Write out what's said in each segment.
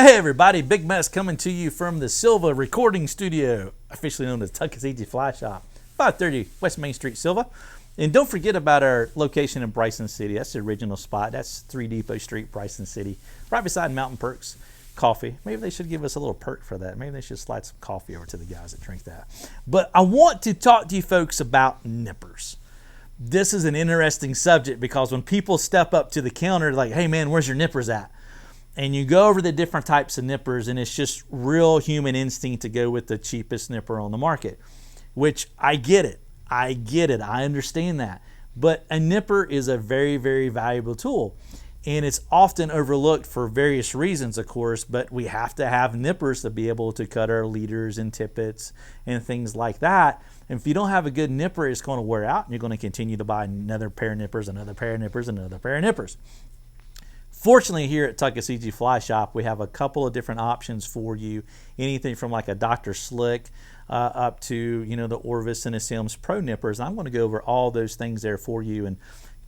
Hey everybody, Big Mess coming to you from the Silva Recording Studio, officially known as Tuckasegee Fly Shop, 530 West Main Street, Silva. And don't forget about our location in Bryson City. That's the original spot. That's 3 Depot Street, Bryson City, right beside Mountain Perks Coffee. Maybe they should give us a little perk for that. Maybe they should slide some coffee over to the guys that drink that. But I want to talk to you folks about nippers. This is an interesting subject because when people step up to the counter like, hey man, where's your nippers at? And you go over the different types of nippers, and it's just real human instinct to go with the cheapest nipper on the market, which I get it. I understand that. But a nipper is a very, very valuable tool, and it's often overlooked for various reasons, of course, but we have to have nippers to be able to cut our leaders and tippets and things like that. And if you don't have a good nipper, it's going to wear out, and you're going to continue to buy another pair of nippers, another pair of nippers, another pair of nippers. Fortunately, here at Tuckasegee Fly Shop, we have a couple of different options for you. Anything from like a Dr. Slick up to, the Orvis and the Sims Pro Nippers. I'm going to go over all those things there for you and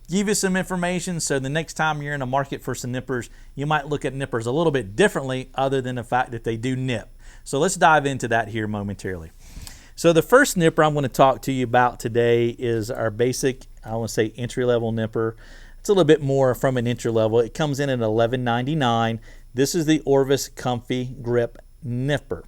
give you some information so the next time you're in a market for some nippers, you might look at nippers a little bit differently other than the fact that they do nip. So let's dive into that here momentarily. So the first nipper I'm going to talk to you about today is our basic, I want to say entry-level nipper. It's a little bit more from an entry level. It comes in at $11.99. This is the Orvis Comfy Grip Nipper.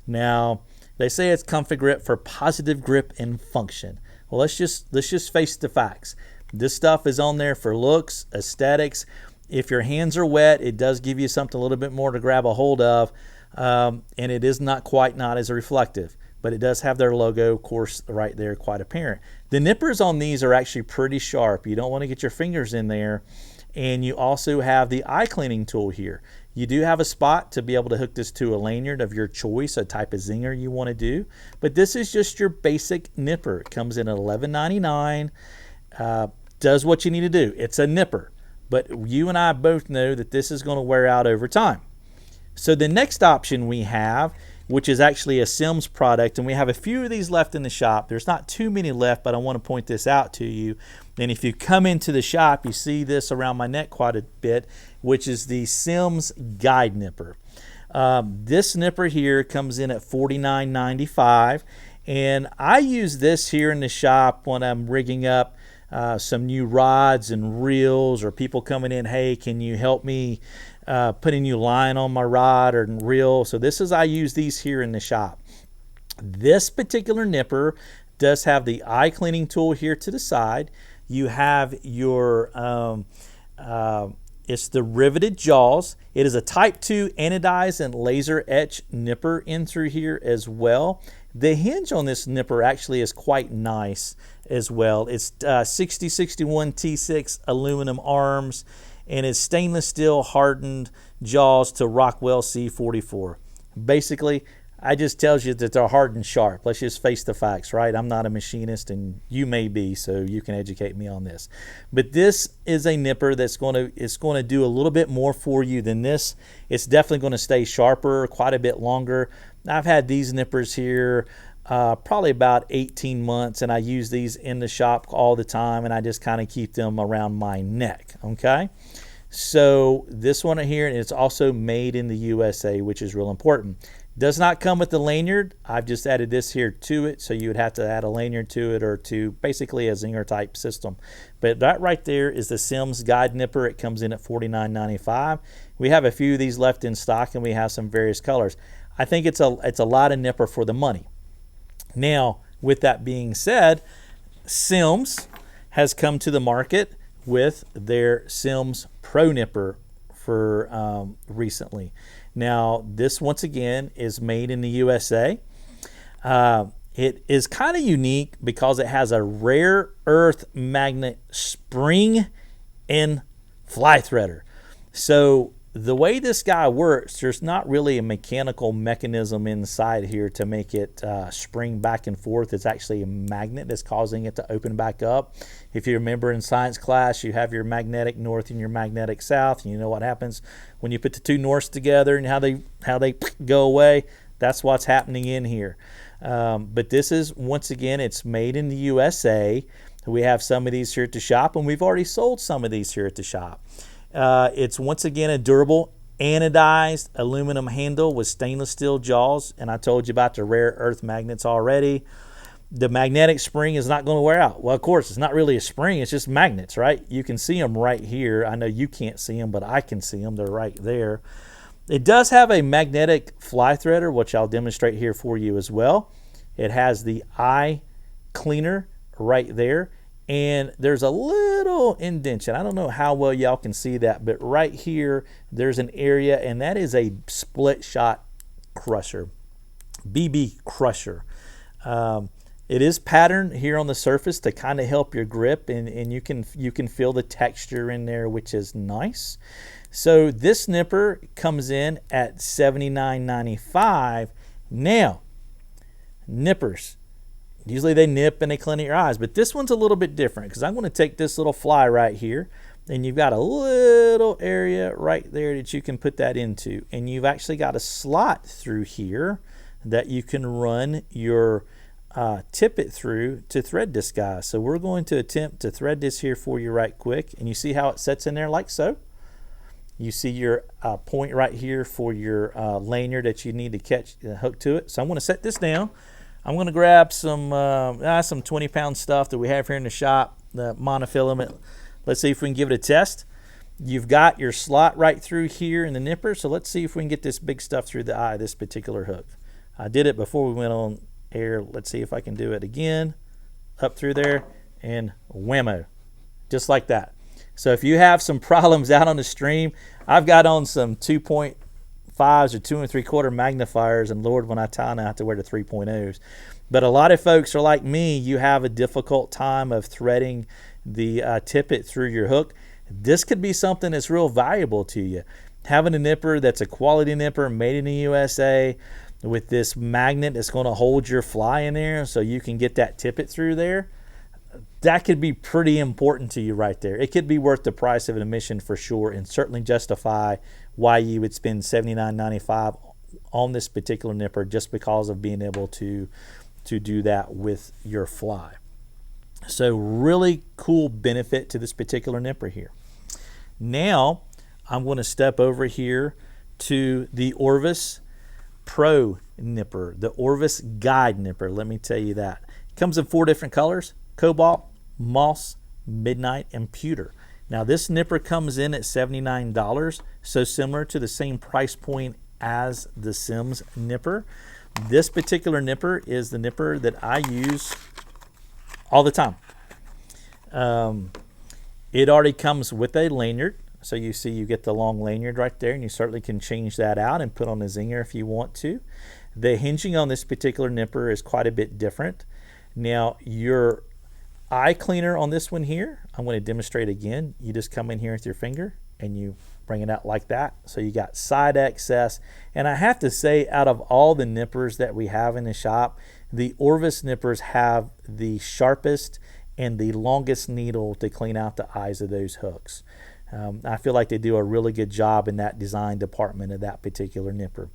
Now, they say it's comfy grip for positive grip and function. Well, let's just face the facts. This stuff is on there for looks, aesthetics. If your hands are wet, it does give you something a little bit more to grab a hold of, and it is not as reflective. But it does have their logo, of course, right there, quite apparent. The nippers on these are actually pretty sharp. You don't want to get your fingers in there. And you also have the eye cleaning tool here. You do have a spot to be able to hook this to a lanyard of your choice, a type of zinger you want to do. But this is just your basic nipper. It comes in at $11.99. Does what you need to do. It's a nipper. But you and I both know that this is going to wear out over time. So the next option we have, which is actually a Sims product, and we have a few of these left in the shop. There's not too many left, but I want to point this out to you. And if you come into the shop, you see this around my neck quite a bit, which is the Sims Guide Nipper. This nipper here comes in at $49.95, and I use this here in the shop when I'm rigging up some new rods and reels, or people coming in, hey, can you help me put a new line on my rod or reel? So I use these here in the shop. This particular nipper does have the eye cleaning tool here to the side. You have your it's the riveted jaws. It is a type 2 anodized and laser etch nipper in through here as well. The hinge on this nipper actually is quite nice as well. It's 6061 T6 aluminum arms, and it's stainless steel hardened jaws to Rockwell C44. Basically, I just tells you that they're hard and sharp. Let's just face the facts, right? I'm not a machinist, and you may be, so you can educate me on this. But this is a nipper that's going to do a little bit more for you than this. It's definitely going to stay sharper quite a bit longer. I've had these nippers here probably about 18 months, and I use these in the shop all the time, and I just kind of keep them around my neck, okay? So this one here, it's also made in the USA, which is real important. Does not come with the lanyard. I've just added this here to it, so you would have to add a lanyard to it, or to basically a zinger type system. But that right there is the Sims Guide Nipper. It comes in at $49.95. We have a few of these left in stock, and we have some various colors. I think it's a lot of nipper for the money. Now, with that being said, Sims has come to the market with their Sims Pro Nipper for recently. Now, this once again is made in the USA. It is kind of unique because it has a rare earth magnet spring and fly threader. So the way this guy works, there's not really a mechanical mechanism inside here to make it spring back and forth. It's actually a magnet that's causing it to open back up. If you remember in science class, you have your magnetic north and your magnetic south. You know what happens when you put the two norths together and how they go away. That's what's happening in here. But this is, once again, it's made in the USA. We have some of these here at the shop, and we've already sold some of these here at the shop. It's once again a durable Anodized aluminum handle with stainless steel jaws, and I told you about the rare earth magnets already. The magnetic spring is not going to wear out. Well, of course, it's not really a spring. It's just magnets, right? You can see them right here. I know you can't see them, but I can see them. They're right there. It does have a magnetic fly threader, which I'll demonstrate here for you as well. It has the eye cleaner right there. And there's a little indentation. I don't know how well y'all can see that, but right here, there's an area, and that is a split shot crusher, BB crusher. It is patterned here on the surface to kind of help your grip, and you can feel the texture in there, which is nice. So this nipper comes in at $79.95. Now, nippers. Usually they nip and they clean your eyes, but this one's a little bit different because I'm going to take this little fly right here, and you've got a little area right there that you can put that into, and you've actually got a slot through here that you can run your tippet through to thread this guy. So we're going to attempt to thread this here for you right quick, and you see how it sets in there like so. You see your point right here for your lanyard that you need to catch hook to it. So I'm going to set this down. I'm going to grab some 20-pound stuff that we have here in the shop, the monofilament. Let's see if we can give it a test. You've got your slot right through here in the nipper, so let's see if we can get this big stuff through the eye, this particular hook. I did it before we went on air. Let's see if I can do it again. Up through there, and whammo, just like that. So if you have some problems out on the stream, I've got on some 2.5s or 2 3/4 magnifiers, and Lord, when I tie them, I have to wear the 3.0s. But a lot of folks are like me. You have a difficult time of threading the tippet through your hook. This could be something that's real valuable to you. Having a nipper that's a quality nipper made in the USA with this magnet that's going to hold your fly in there so you can get that tippet through there, that could be pretty important to you right there. It could be worth the price of admission for sure, and certainly justify why you would spend $79.95 on this particular nipper just because of being able to do that with your fly. So really cool benefit to this particular nipper here. Now I'm going to step over here to the Orvis Pro Nipper, the Orvis Guide Nipper. Let me tell you that. It comes in 4 different colors: cobalt, moss, midnight, and pewter. Now this nipper comes in at $79, so similar to the same price point as the Sims nipper. This particular nipper is the nipper that I use all the time. It already comes with a lanyard, so you see you get the long lanyard right there, and you certainly can change that out and put on a zinger if you want to. The hinging on this particular nipper is quite a bit different. Now your eye cleaner on this one here, I'm going to demonstrate again. You just come in here with your finger and you bring it out like that. So you got side access. And I have to say, out of all the nippers that we have in the shop, the Orvis nippers have the sharpest and the longest needle to clean out the eyes of those hooks. I feel like they do a really good job in that design department of that particular nipper.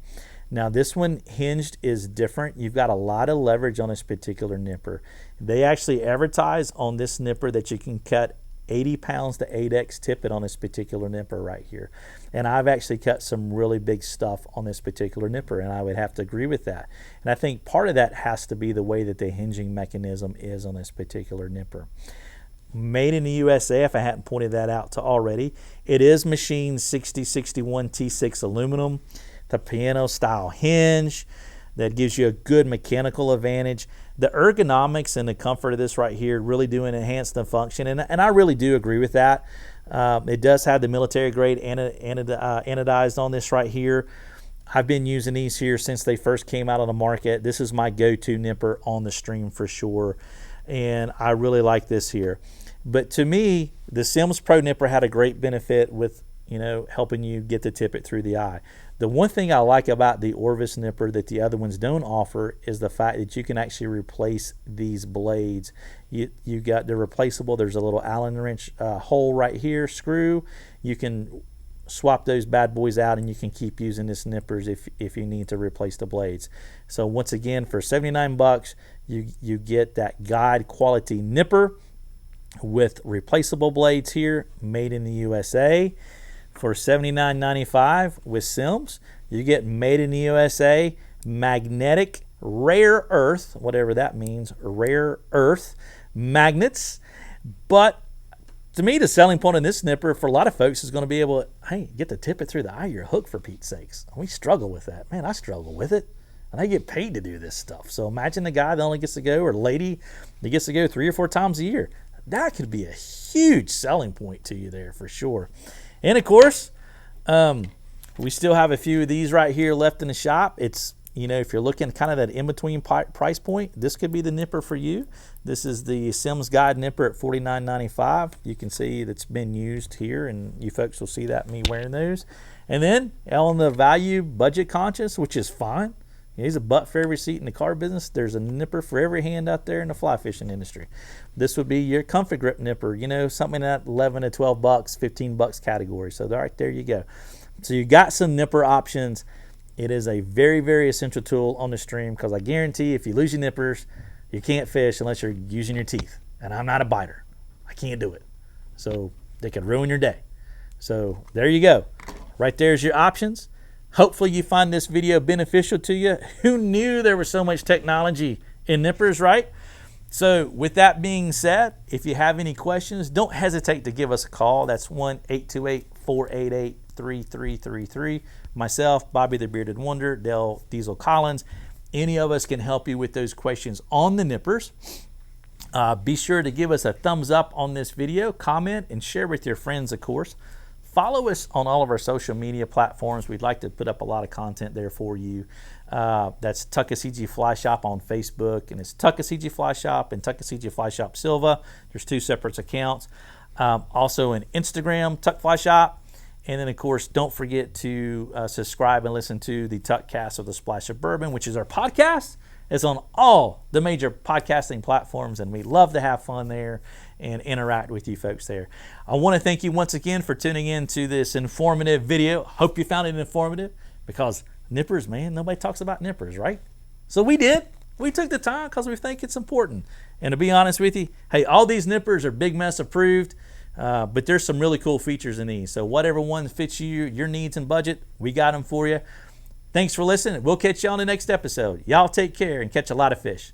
Now this one hinged is different. You've got a lot of leverage on this particular nipper. They actually advertise on this nipper that you can cut 80 pounds to 8x tippet on this particular nipper right here. And I've actually cut some really big stuff on this particular nipper, and I would have to agree with that. And I think part of that has to be the way that the hinging mechanism is on this particular nipper. Made in the USA, if I hadn't pointed that out to already. It is machined 6061 T6 aluminum. The piano style hinge that gives you a good mechanical advantage. The ergonomics and the comfort of this right here really do enhance the function, and I really do agree with that. It does have the military grade anodized on this right here. I've been using these here since they first came out on the market. This is my go-to nipper on the stream for sure, and I really like this here. But to me, the Sims Pro Nipper had a great benefit with helping you get the tippet through the eye. The one thing I like about the Orvis nipper that the other ones don't offer is the fact that you can actually replace these blades. You got the replaceable. There's a little Allen wrench hole right here, screw. You can swap those bad boys out, and you can keep using this nippers if you need to replace the blades. So once again, for 79 bucks, you get that guide quality nipper with replaceable blades here, made in the USA. for $79.95 with Sims. You get made in the USA, magnetic, rare earth, whatever that means, rare earth magnets. But to me, the selling point in this nipper for a lot of folks is going to be able to, hey, get to tip it through the eye of your hook, for Pete's sakes. We struggle with that. Man, I struggle with it. And I get paid to do this stuff. So imagine the guy that only gets to go, or lady that gets to go 3 or 4 times a year. That could be a huge selling point to you there for sure. And of course, we still have a few of these right here left in the shop. It's, you know, if you're looking kind of that in-between price point, this could be the nipper for you. This is the Sims Guide nipper at $49.95. You can see that's been used here, and you folks will see that me wearing those. And then on the value budget conscious, which is fine. He's a butt for every seat in the car business. There's a nipper for every hand out there in the fly fishing industry. This would be your comfort grip nipper, you know, something in that 11 to 12 bucks, 15 bucks category. So right there you go. So you got some nipper options. It is a very, very essential tool on the stream, because I guarantee if you lose your nippers, you can't fish unless you're using your teeth. And I'm not a biter. I can't do it. So they could ruin your day. So there you go. Right there's your options. Hopefully you find this video beneficial to you. Who knew there was so much technology in nippers, right? So with that being said, if you have any questions, don't hesitate to give us a call. That's 1-828-488-3333. Myself, Bobby the Bearded Wonder, Dale Diesel Collins. Any of us can help you with those questions on the nippers. Be sure to give us a thumbs up on this video, comment, and share with your friends, of course. Follow us on all of our social media platforms. We'd like to put up a lot of content there for you. That's Tuckasegee Fly Shop on Facebook, and it's Tuckasegee Fly Shop and Tuckasegee Fly Shop Silva. There's 2 separate accounts. Also in Instagram, Tuck Fly Shop. And then, of course, don't forget to subscribe and listen to the Tuckcast of the Splash of Bourbon, which is our podcast. It's on all the major podcasting platforms, and we love to have fun there and interact with you folks there. I want to thank you once again for tuning in to this informative video. Hope you found it informative, because nippers, man, nobody talks about nippers, right? So we did. We took the time because we think it's important. And to be honest with you, hey, all these nippers are Big Mess approved, but there's some really cool features in these. So whatever one fits you, your needs and budget, we got them for you. Thanks for listening. We'll catch you on the next episode. Y'all take care and catch a lot of fish.